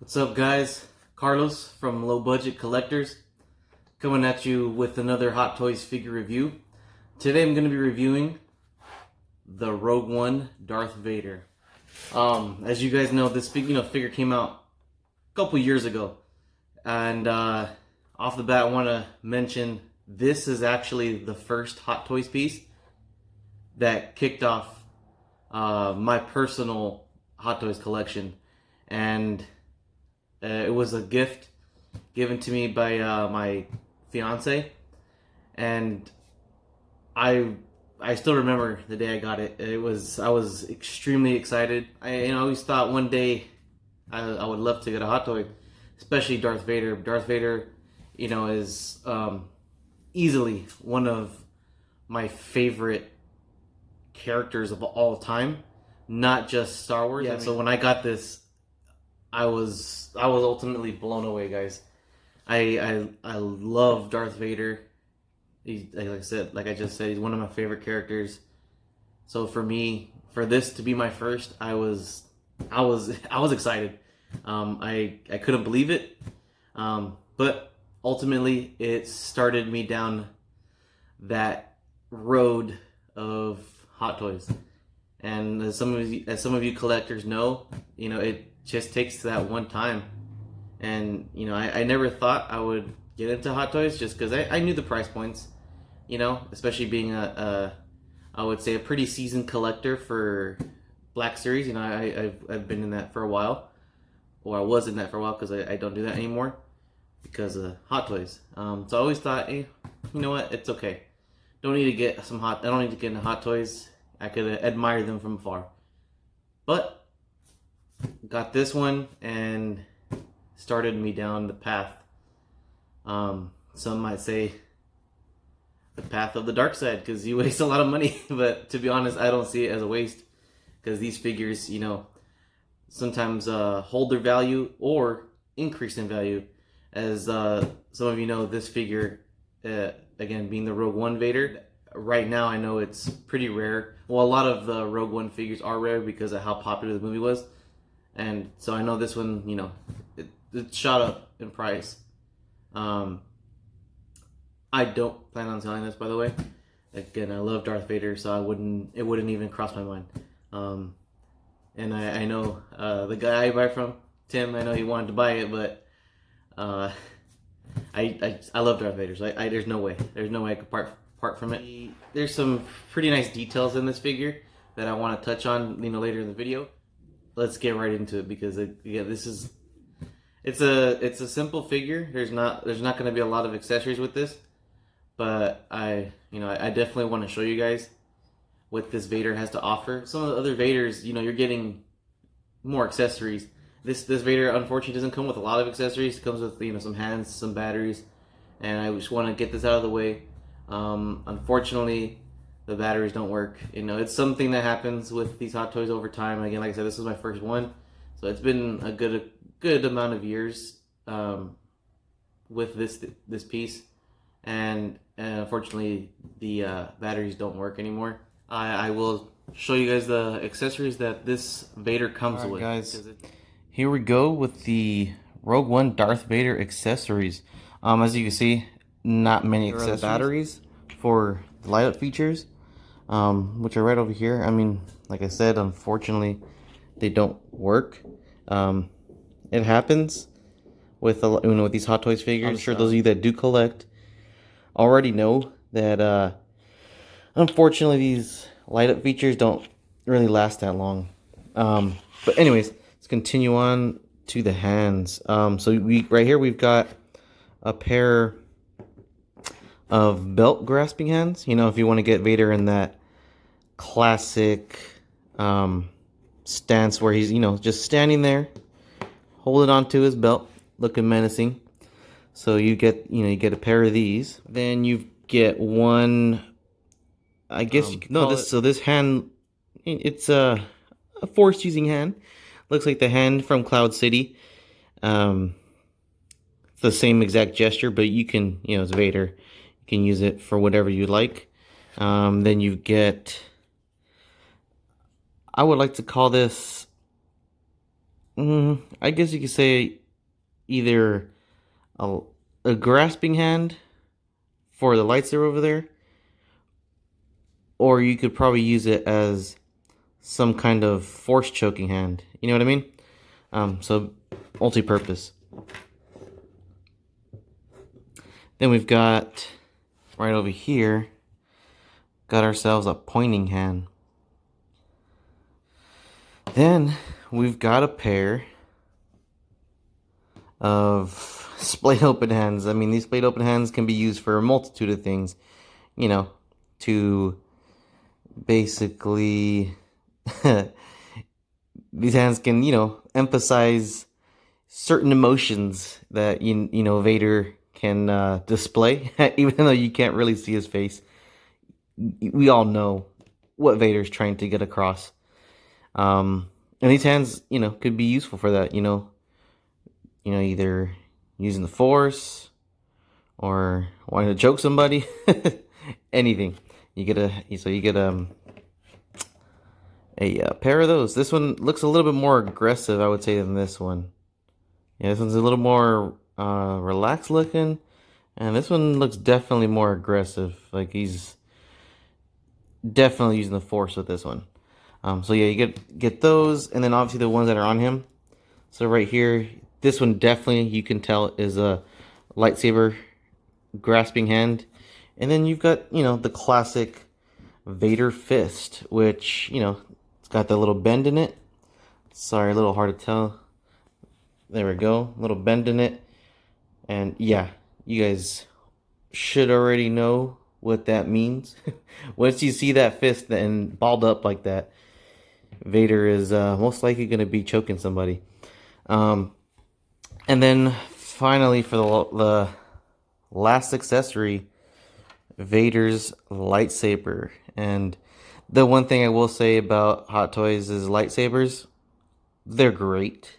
What's up, guys? Carlos from Low Budget Collectors coming at you with another Hot Toys figure review. Today I'm going to be reviewing the Rogue One Darth Vader. As you guys know, this figure came out a couple years ago, and off the bat I want to mention this is actually the first Hot Toys piece that kicked off my personal Hot Toys collection, and it was a gift given to me by my fiance, and I still remember the day I got it. I was extremely excited. I always thought one day I would love to get a Hot Toy, especially Darth Vader. Darth Vader, is easily one of my favorite characters of all time, not just Star Wars. Yeah, so when I got this, I was ultimately blown away, guys. I love Darth Vader. Like I just said, he's one of my favorite characters. So for me, for this to be my first, I was excited. I couldn't believe it. But ultimately, it started me down that road of Hot Toys. And as some of you collectors know, it just takes that one time. And I never thought I would get into Hot Toys just because I knew the price points, especially being I would say a pretty seasoned collector for Black Series. I've been in that for a while, or I was in that for a while, because I don't do that anymore because of Hot Toys. So I always thought, hey, you know what, it's okay. I don't need to get into Hot Toys. I could admire them from afar. But got this one and started me down the path. Some might say the path of the dark side, because you waste a lot of money. But to be honest, I don't see it as a waste, because these figures, sometimes hold their value or increase in value. As some of you know, this figure, again, being the Rogue One Vader, right now I know it's pretty rare. Well, a lot of the Rogue One figures are rare because of how popular the movie was. And so I know this one, it shot up in price. I don't plan on selling this, by the way. Again, I love Darth Vader, so it wouldn't even cross my mind. And I know the guy I buy from, Tim, I know he wanted to buy it, but I love Darth Vader, so there's no way I could part from it. There's some pretty nice details in this figure that I want to touch on, later in the video. Let's get right into it, because it's a simple figure. There's not going to be a lot of accessories with this, but I definitely want to show you guys what this Vader has to offer. Some of the other Vaders, you're getting more accessories. This Vader unfortunately doesn't come with a lot of accessories. It comes with some hands, some batteries, and I just want to get this out of the way. Unfortunately, the batteries don't work. It's something that happens with these Hot Toys over time. Again, like I said, this is my first one, so it's been a good amount of years with this piece, and unfortunately, the batteries don't work anymore. I will show you guys the accessories that this Vader comes with. Guys, here we go with the Rogue One Darth Vader accessories. As you can see, not many accessories. Batteries for the light up features, which are right over here. I mean, like I said, unfortunately, they don't work. It happens with with these Hot Toys figures. I'm sure those of you that do collect already know that unfortunately these light up features don't really last that long. But anyways, let's continue on to the hands. So right here we've got a pair of belt grasping hands. If you want to get Vader in that classic stance where he's just standing there, holding onto his belt, looking menacing. So you get a pair of these. Then you get one. I guess you could call this. So this hand, it's a force using hand. Looks like the hand from Cloud City. It's the same exact gesture, but you can, it's Vader. You can use it for whatever you like. Then you get, I would like to call this I guess you could say either a, a grasping hand for the lightsaber over there, or you could probably use it as some kind of force choking hand. You know what I mean? So multi-purpose. Then we've got right over here, got ourselves a pointing hand. Then we've got a pair of splayed open hands. I mean, these splayed open hands can be used for a multitude of things, you know, to basically these hands can, emphasize certain emotions that Vader can display, even though you can't really see his face. We all know what Vader's trying to get across. And these hands, could be useful for that, either using the Force or wanting to choke somebody, anything. You get a pair of those. This one looks a little bit more aggressive, I would say, than this one. Yeah, this one's a little more relaxed looking, and this one looks definitely more aggressive. Like he's definitely using the Force with this one. So yeah, you get those, and then obviously the ones that are on him. So right here, this one definitely you can tell is a lightsaber grasping hand, and then you've got the classic Vader fist, which it's got that little bend in it. Sorry, a little hard to tell. There we go, a little bend in it, and yeah, you guys should already know what that means. Once you see that fist and balled up like that, Vader is most likely going to be choking somebody. And then finally, for the last accessory, Vader's lightsaber. And the one thing I will say about Hot Toys is lightsabers, they're great.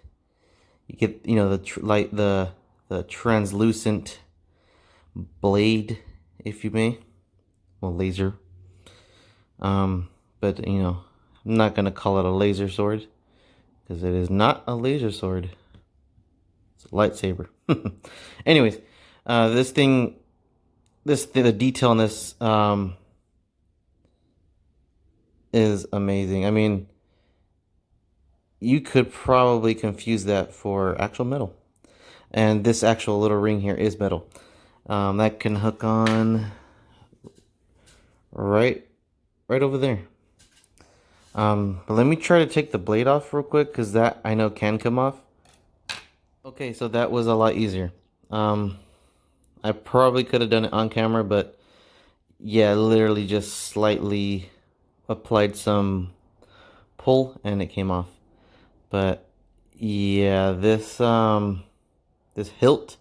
You get the translucent blade, if you may, well, laser. But I'm not gonna call it a laser sword because it is not a laser sword. It's a lightsaber. Anyways, the detail in this is amazing. I mean, you could probably confuse that for actual metal, and this actual little ring here is metal. That can hook on right over there. But let me try to take the blade off real quick, because that I know can come off. Okay, so that was a lot easier. I probably could have done it on camera, but yeah, literally just slightly applied some pull and it came off. But yeah, this hilt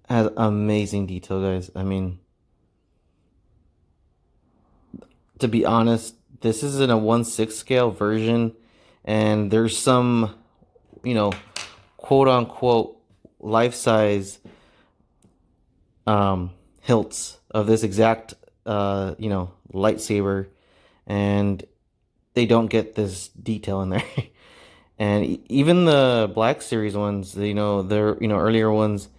has amazing detail, guys. I mean, to be honest, this is in a 1/6 scale version, and there's some, quote unquote life size hilts of this exact lightsaber, and they don't get this detail in there. And even the Black Series ones, they're earlier ones,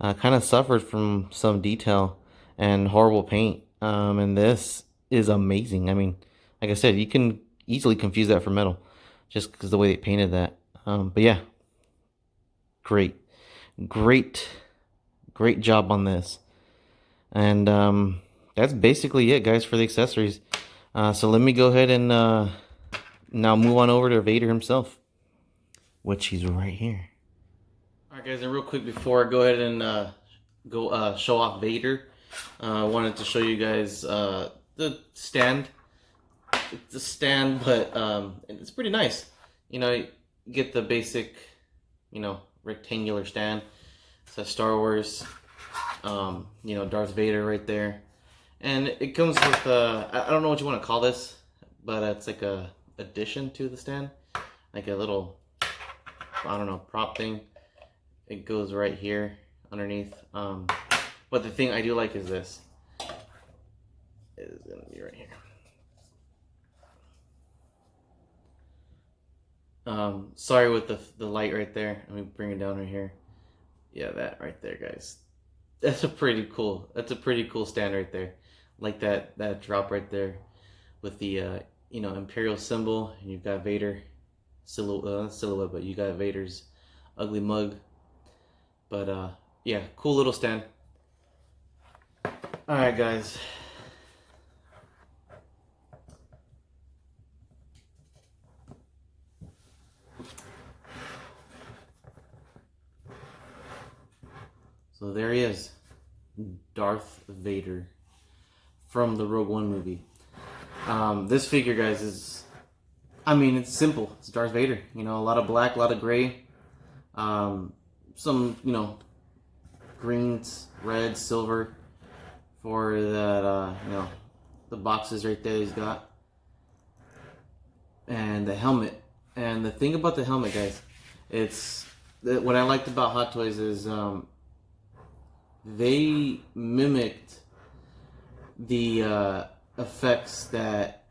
kind of suffered from some detail and horrible paint. And this is amazing. I mean, like I said, you can easily confuse that for metal just because the way they painted that. But yeah, great job on this. And that's basically it, guys, for the accessories. So let me go ahead and now move on over to Vader himself, which he's right here. Alright, guys, and real quick before I go ahead and go show off Vader, I wanted to show you guys the stand. It's a stand, but it's pretty nice. You get the basic, rectangular stand. It says Star Wars, Darth Vader right there. And it comes with, I don't know what you want to call this, but it's like a addition to the stand. Like a little, I don't know, prop thing. It goes right here underneath. But the thing I do like is this. It is going to be right here. Sorry with the light right there. Let me bring it down right here. Yeah, that right there, guys. That's a pretty cool. That's a pretty cool stand right there. Like that drop right there with the Imperial symbol, and you've got Vader silhouette, but you got Vader's ugly mug. But yeah, cool little stand. All right, guys. So there he is, Darth Vader from the Rogue One movie. This figure, guys, it's simple. It's Darth Vader. A lot of black, a lot of gray, some, greens, red, silver for that, the boxes right there he's got. And the helmet. And the thing about the helmet, guys, what I liked about Hot Toys is they mimicked the effects that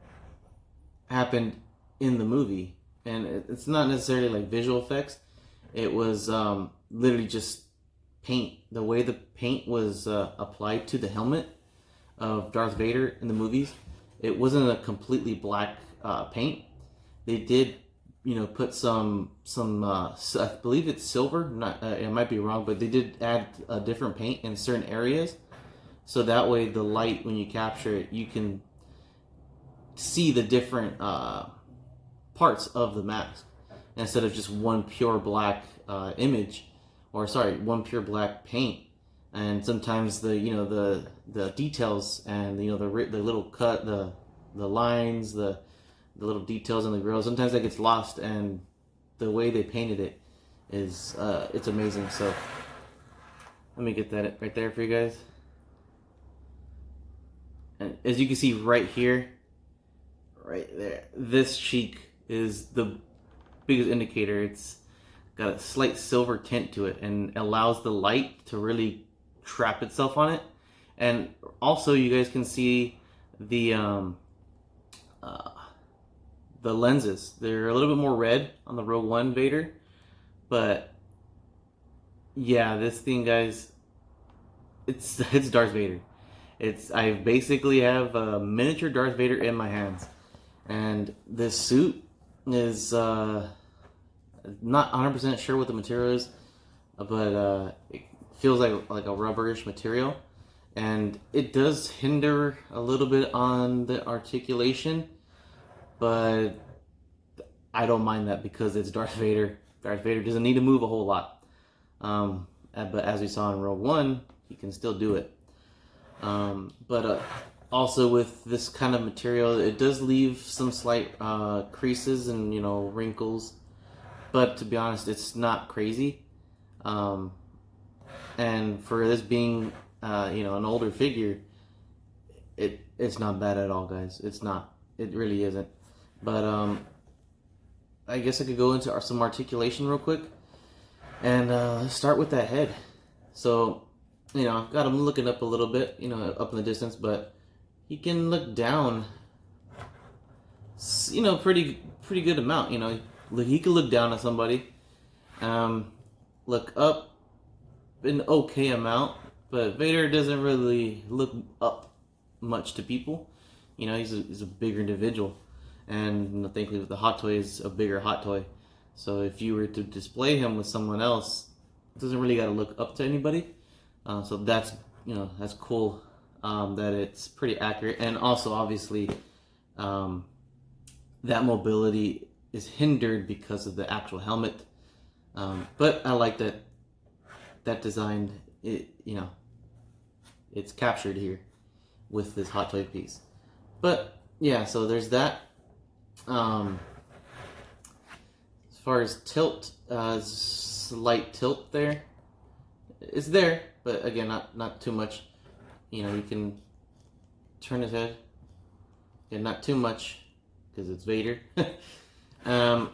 happened in the movie, and it's not necessarily like visual effects. It was literally just paint. The way the paint was applied to the helmet of Darth Vader in the movies, it wasn't a completely black paint. They did, put some I believe it's silver. Not, it might be wrong, but they did add a different paint in certain areas, so that way the light, when you capture it, you can see the different parts of the mask instead of just one pure black image, or sorry, one pure black paint. And sometimes the details and the little cut, the lines, the little details in the grill, sometimes that gets lost, and the way they painted it is it's amazing. So let me get that right there for you guys. And as you can see right here, right there, this cheek is the biggest indicator. It's got a slight silver tint to it and allows the light to really trap itself on it. And also you guys can see the lenses. They're a little bit more red on the Rogue One Vader, but yeah, this thing, guys, it's Darth Vader. I basically have a miniature Darth Vader in my hands, and this suit is not 100% sure what the material is, but it feels like a rubberish material, and it does hinder a little bit on the articulation, but I don't mind that because it's Darth Vader. Darth Vader doesn't need to move a whole lot, but as we saw in Rogue One, he can still do it. But also with this kind of material, it does leave some slight creases and wrinkles, but to be honest, it's not crazy. And for this being an older figure, it's not bad at all, guys. It's not. It really isn't. But I guess I could go into some articulation real quick, and let's start with that head. So I've got him looking up a little bit, up in the distance, but he can look down, pretty good amount. He can look down at somebody, look up an okay amount, but Vader doesn't really look up much to people. He's a bigger individual, and thankfully with the Hot Toy is a bigger Hot Toy. So if you were to display him with someone else, it doesn't really got to look up to anybody. So that's that's cool, that it's pretty accurate, and also obviously that mobility is hindered because of the actual helmet. But I like that design. It's captured here with this Hot Toy piece. But yeah, so there's that. As far as tilt, slight tilt there. It's there, but again, not too much. You can turn his head. Again, not too much, because it's Vader. And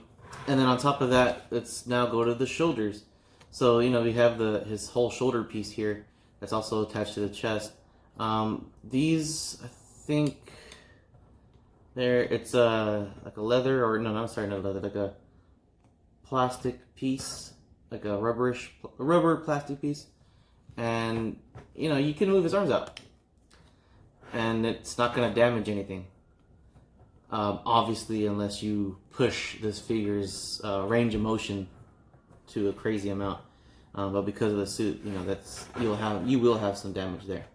then on top of that, let's now go to the shoulders. So we have his whole shoulder piece here. That's also attached to the chest. These, I think, it's like a leather, or no, sorry, not leather, like plastic piece, like a rubber plastic piece, and you know, you can move his arms out, and it's not gonna damage anything. Obviously, unless you push this figure's range of motion to a crazy amount. But because of the suit, you know, you will have some damage there.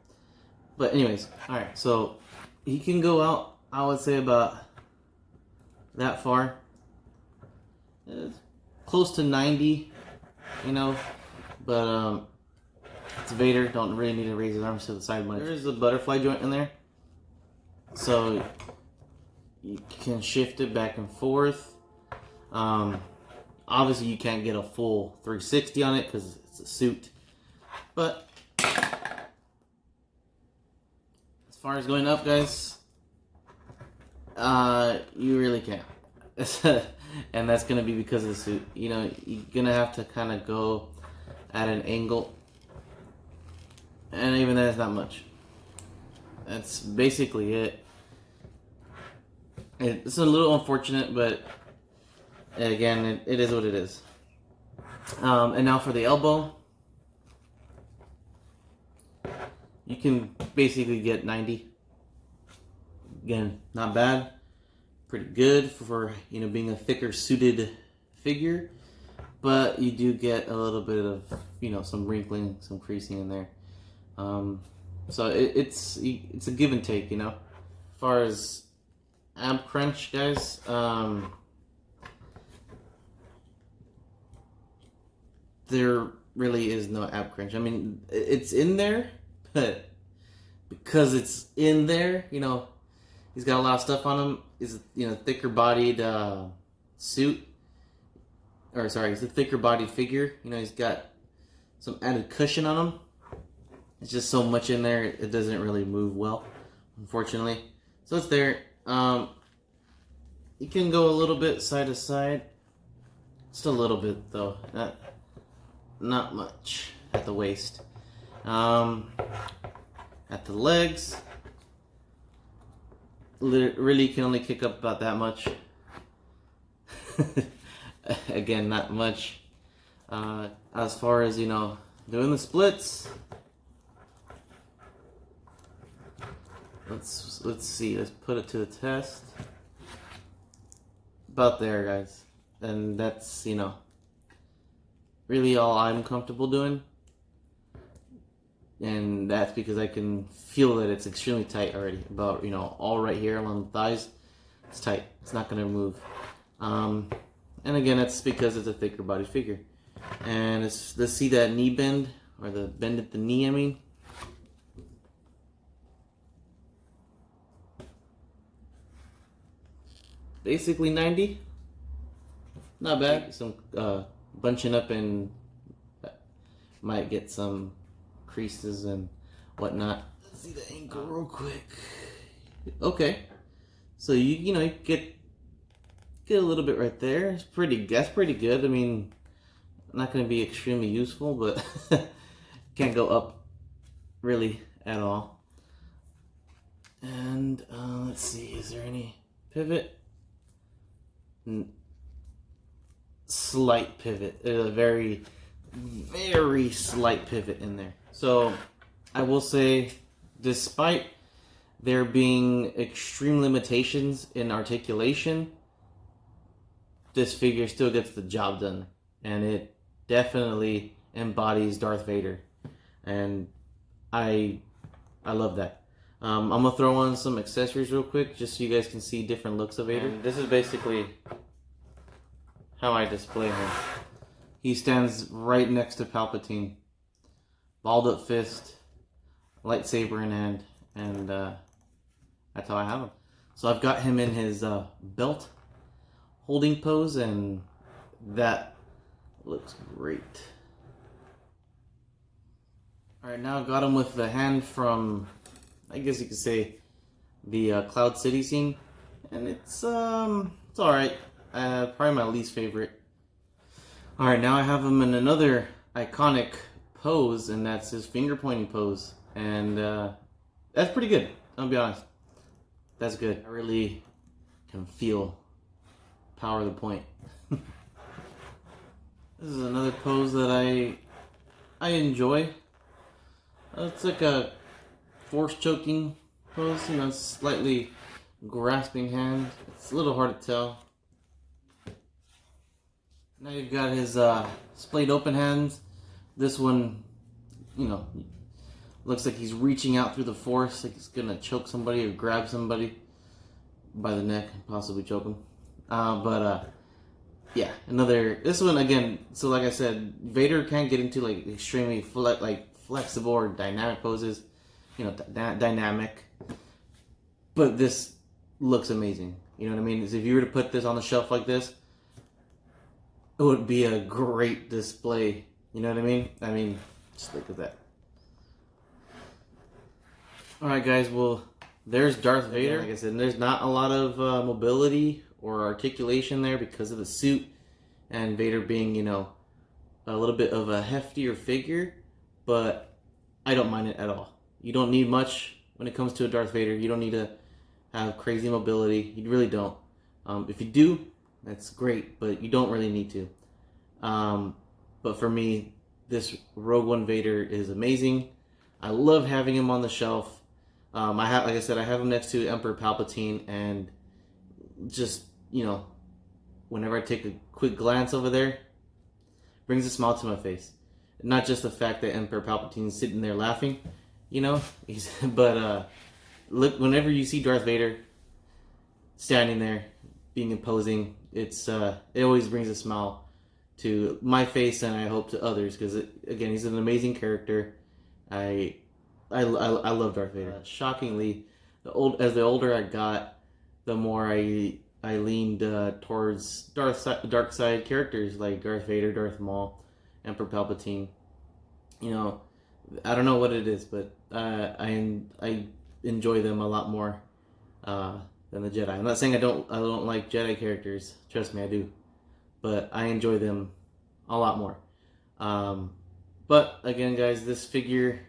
But anyways, all right. So he can go out, I would say, about that far, close to 90, you know. But it's Vader. Don't really need to raise his arms to the side much. There is a butterfly joint in there, so you can shift it back and forth. Obviously, you can't get a full 360 on it because it's a suit. But as far as going up, guys, you really can't. And that's going to be because of the suit. You know, you're going to have to kind of go at an angle. And even that is not much. That's basically it. It's a little unfortunate, but again, it is what it is. And now for the elbow, you can basically get 90. Again, not bad, pretty good for, you know, being a thicker suited figure, but you do get a little bit of, you know, some wrinkling, some creasing in there. So it's a give and take, you know. As far as ab crunch, guys, there really is no ab crunch. I mean, it's in there, but because it's in there, you know, he's got a lot of stuff on him. He's, you know, thicker bodied suit, or sorry, he's a thicker bodied figure. You know, he's got some added cushion on him. It's just so much in there, it doesn't really move well, unfortunately. So it's there. You can go a little bit side to side, just a little bit though, not much at the waist. At the legs, really can only kick up about that much. Again, not much. As far as, you know, doing the splits, let's see, let's put it to the test. About there, guys. And that's, you know, really all I'm comfortable doing. And that's because I can feel that it's extremely tight already. About, you know, all right here along the thighs, it's tight. It's not going to move. And again, that's because it's a thicker body figure. And let's see that knee bend, or the bend at the knee, I mean. Basically 90. Not bad. Some bunching up and might get some creases and whatnot. Let's see the ankle real quick. Okay. So you know, you get a little bit right there. That's pretty good. I mean, not going to be extremely useful, but can't go up really at all. And let's see, is there any pivot? Slight pivot. There's a very, very slight pivot in there. So I will say, despite there being extreme limitations in articulation, this figure still gets the job done, and it definitely embodies Darth Vader, and I love that. I'm gonna throw on some accessories real quick, just so you guys can see different looks of Vader. And this is basically how I display him. He stands right next to Palpatine, balled up fist, lightsaber in hand, and that's how I have him. So I've got him in his belt holding pose, and that looks great. Alright, now I've got him with the hand from, I guess you could say, the Cloud City scene, and it's alright. Probably my least favorite. Alright, now I have him in another iconic pose, and that's his finger pointing pose, and that's pretty good, I'll be honest. That's good. I really can feel power of the point. This is another pose that I enjoy. It's like a force choking pose, you know, slightly grasping hand. It's a little hard to tell. Now you've got his splayed open hands. This one, you know, looks like he's reaching out through the force, like he's gonna choke somebody or grab somebody by the neck and possibly choke him. Yeah, this one again. So like I said, Vader can't get into like extremely flexible or dynamic poses, you know, dynamic. But this looks amazing. You know what I mean? If you were to put this on the shelf like this, it would be a great display. You know what I mean? I mean, just look at that. Alright guys, well, there's Darth Vader. Like I said, there's not a lot of mobility or articulation there because of the suit and Vader being, you know, a little bit of a heftier figure, but I don't mind it at all. You don't need much when it comes to a Darth Vader. You don't need to have crazy mobility. You really don't. If you do, that's great, but you don't really need to. But for me, this Rogue One Vader is amazing. I love having him on the shelf. Like I said, I have him next to Emperor Palpatine, and just, you know, whenever I take a quick glance over there, brings a smile to my face. Not just the fact that Emperor Palpatine's sitting there laughing, you know, but look, whenever you see Darth Vader standing there, being imposing, it always brings a smile to my face, and I hope to others, because again, he's an amazing character. I love Darth Vader. Shockingly, as the older I got, the more I leaned towards dark side characters like Darth Vader, Darth Maul, Emperor Palpatine. You know, I don't know what it is, but I enjoy them a lot more than the Jedi. I'm not saying I don't like Jedi characters. Trust me, I do, but I enjoy them a lot more. But again, guys, this figure,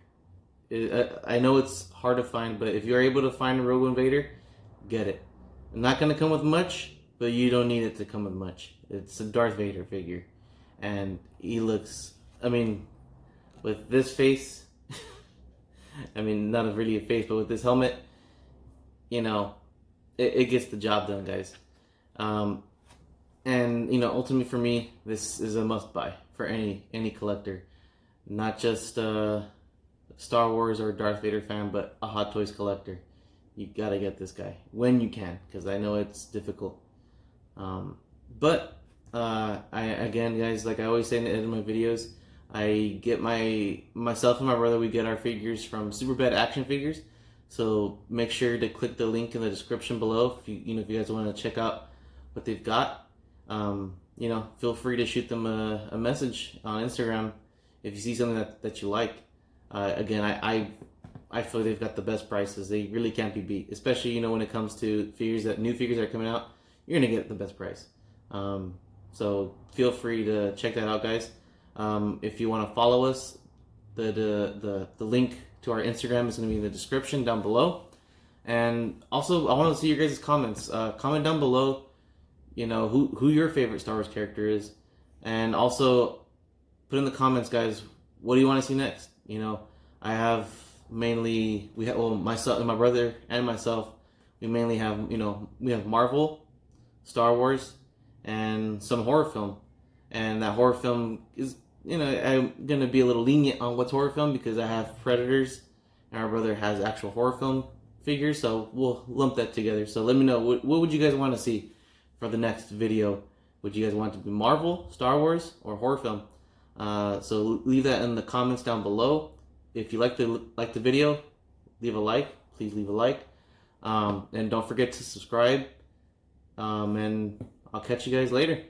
I know it's hard to find, but if you're able to find a Rogue One Vader, get it. I'm not going to come with much, but you don't need it to come with much. It's a Darth Vader figure, and he looks, I mean, with this face, I mean, not really a face, but with this helmet, you know, it gets the job done, guys. And, you know, ultimately for me, this is a must-buy for any collector. Not just Star Wars or Darth Vader fan, but a Hot Toys collector. You gotta get this guy when you can, because I know it's difficult. But again, guys, like I always say in the end of my videos, I get myself and my brother, we get our figures from Superbad Action Figures. So make sure to click the link in the description below if if you guys want to check out what they've got. You know, feel free to shoot them a message on Instagram if you see something that you like. Again, I feel they've got the best prices. They really can't be beat, especially, you know, when it comes to new figures that are coming out. You're gonna get the best price. So feel free to check that out, guys. If you want to follow us, the link to our Instagram is going to be in the description down below. And also, I want to see your guys' comments. Comment down below, you know, who your favorite Star Wars character is, and also put in the comments, guys, what do you want to see next? You know, I have mainly myself, my brother, and myself. We mainly have, you know, we have Marvel, Star Wars, and some horror film. And that horror film is, you know, I'm gonna be a little lenient on what's horror film because I have Predators, and our brother has actual horror film figures, so we'll lump that together. So let me know, what would you guys want to see for the next video? Would you guys want it to be Marvel, Star Wars, or horror film? So leave that in the comments down below. If you like the video, leave a like. Please leave a like, and don't forget to subscribe. And I'll catch you guys later.